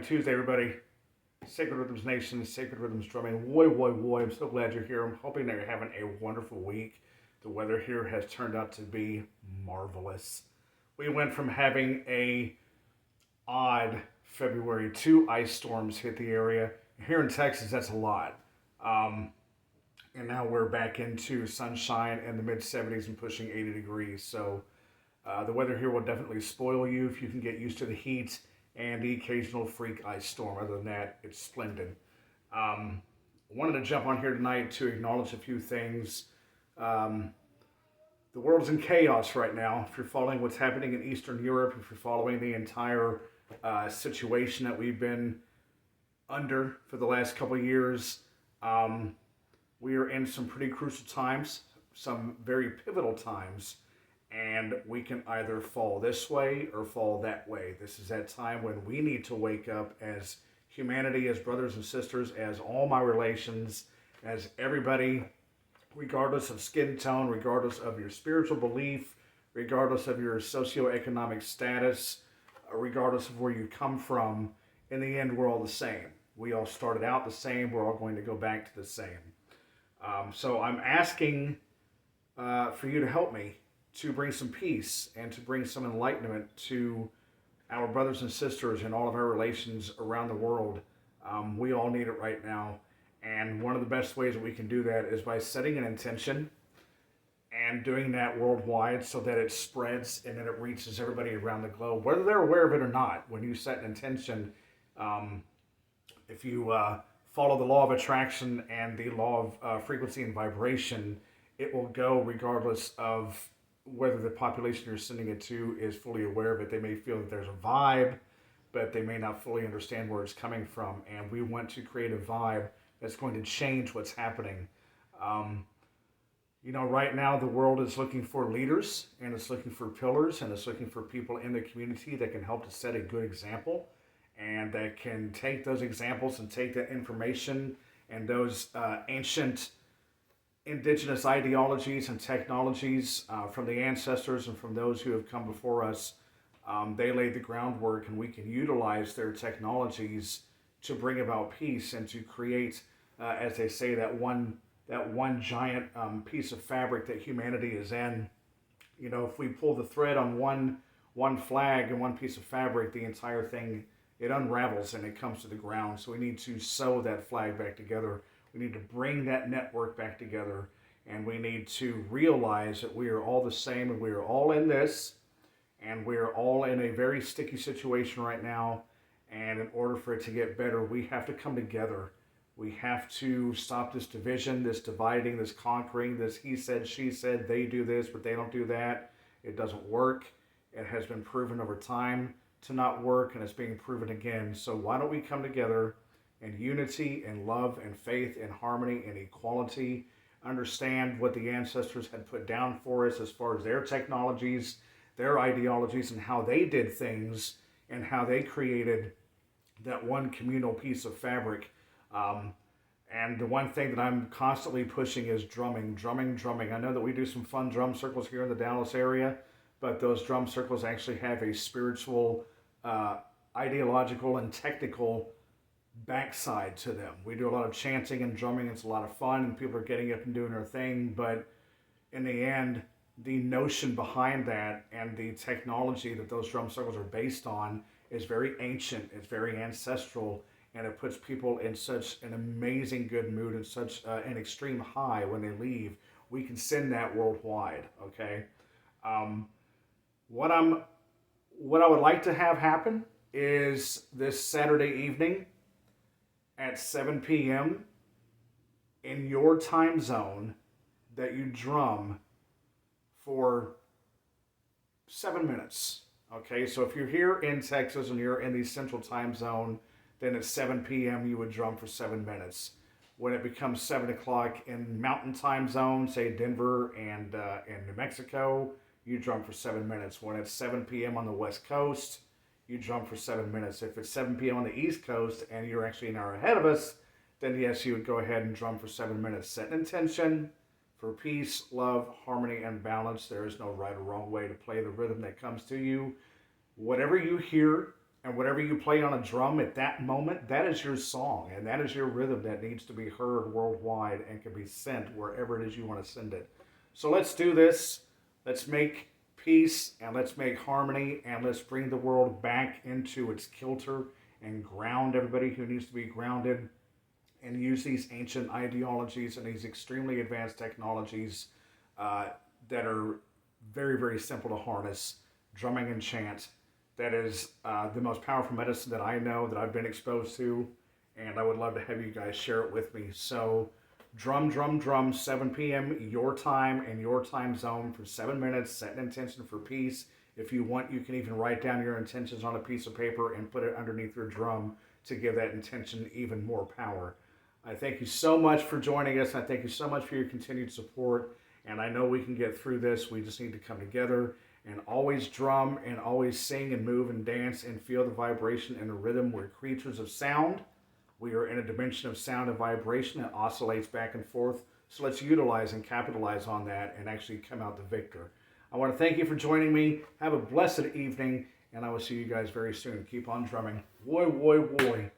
Tuesday, everybody. Sacred Rhythms Nation, Sacred Rhythms Drumming. Woy. I'm so glad you're here. I'm hoping that you're having a wonderful week. The weather here has turned out to be marvelous. We went from having a odd February, 2 ice storms hit the area. Here in Texas, that's a lot. Um, and now we're back into sunshine in the mid 70s and pushing 80 degrees. So the weather here will definitely spoil you if you can get used to the heat and the occasional freak ice storm. Other than that, it's splendid. Um, Wanted to jump on here tonight to acknowledge a few things. Um, the world's in chaos right now. If you're following what's happening in Eastern Europe, if you're following the entire situation that we've been under for the last couple of years, um, we are in some pretty crucial times, some very pivotal times, and we can either fall this way or fall that way. This is that time when we need to wake up as humanity, as brothers and sisters, as all my relations, as everybody, regardless of skin tone, regardless of your spiritual belief, regardless of your socioeconomic status, regardless of where you come from. In the end, we're all the same. We all started out the same. We're all going to go back to the same. So I'm asking for you to help me to bring some peace and to bring some enlightenment to our brothers and sisters in all of our relations around the world. We all need it right now. And one of the best ways that we can do that is by setting an intention and doing that worldwide so that it spreads and that it reaches everybody around the globe, whether they're aware of it or not. When you set an intention, um, if you follow the law of attraction and the law of frequency and vibration, it will go regardless of whether the population you're sending it to is fully aware of it. They may feel that there's a vibe, but they may not fully understand where it's coming from. And we want to create a vibe that's going to change what's happening. Um, right now the world is looking for leaders and it's looking for pillars and it's looking for people in the community that can help to set a good example and that can take those examples and take that information and those ancient indigenous ideologies and technologies from the ancestors and from those who have come before us. They laid the groundwork, and we can utilize their technologies to bring about peace and to create, as they say, that one giant piece of fabric that humanity is in. If we pull the thread on one flag and one piece of fabric, the entire thing it unravels and it comes to the ground. So we need to sew that flag back together. We need to bring that network back together, and we need to realize that we are all the same and we are all in this, and we are all in a very sticky situation right now. And in order for it to get better, we have to come together. We have to stop this division, this dividing, this conquering, this he said, she said, they do this, but they don't do that. It doesn't work. It has been proven over time to not work, and it's being proven again. So why don't we come together in unity and love and faith and harmony and equality, understand what the ancestors had put down for us as far as their technologies, their ideologies, and how they did things and how they created that one communal piece of fabric. And the one thing that I'm constantly pushing is drumming. I know that we do some fun drum circles here in the Dallas area, but those drum circles actually have a spiritual, ideological, and technical backside to them. We do a lot of chanting and drumming. It's a lot of fun, and people are getting up and doing their thing. But in the end, the notion behind that and the technology that those drum circles are based on is very ancient. It's very ancestral, and it puts people in such an amazing good mood and such an extreme high when they leave. We can send that worldwide. Okay. Um, what I'm, what I would like to have happen is this Saturday evening at 7 p.m. in your time zone that you drum for 7 minutes. Okay, so if you're here in Texas and you're in the central time zone, then at 7 p.m. you would drum for 7 minutes. When it becomes 7 o'clock in mountain time zone, say Denver and in New Mexico, you drum for 7 minutes. When it's 7 p.m. on the West Coast, you drum for 7 minutes. If it's 7 p.m. on the East Coast and you're actually an hour ahead of us, then yes, you would go ahead and drum for 7 minutes. Set an intention for peace, love, harmony, and balance. There is no right or wrong way to play the rhythm that comes to you. Whatever you hear And whatever you play on a drum at that moment, that is your song and that is your rhythm that needs to be heard worldwide and can be sent wherever it is you want to send it. So let's do this. Let's make peace and let's make harmony and let's bring the world back into its kilter and ground everybody who needs to be grounded and use these ancient ideologies and these extremely advanced technologies uh, that are very, very simple to harness, drumming and chant. That is the most powerful medicine that I know that I've been exposed to, and I would love to have you guys share it with me. So, drum, drum, drum, 7 p.m. your time and your time zone for 7 minutes. Set an intention for peace. If you want, you can even write down your intentions on a piece of paper and put it underneath your drum to give that intention even more power. I thank you so much for joining us. I thank you so much for your continued support. And I know we can get through this. We just need to come together and always drum and always sing and move and dance and feel the vibration and the rhythm. We're creatures of sound. We are in a dimension of sound and vibration that oscillates back and forth. So let's utilize and capitalize on that and actually come out the victor. I want to thank you for joining me. Have a blessed evening, and I will see you guys very soon. Keep on drumming. Woy, woy, woy.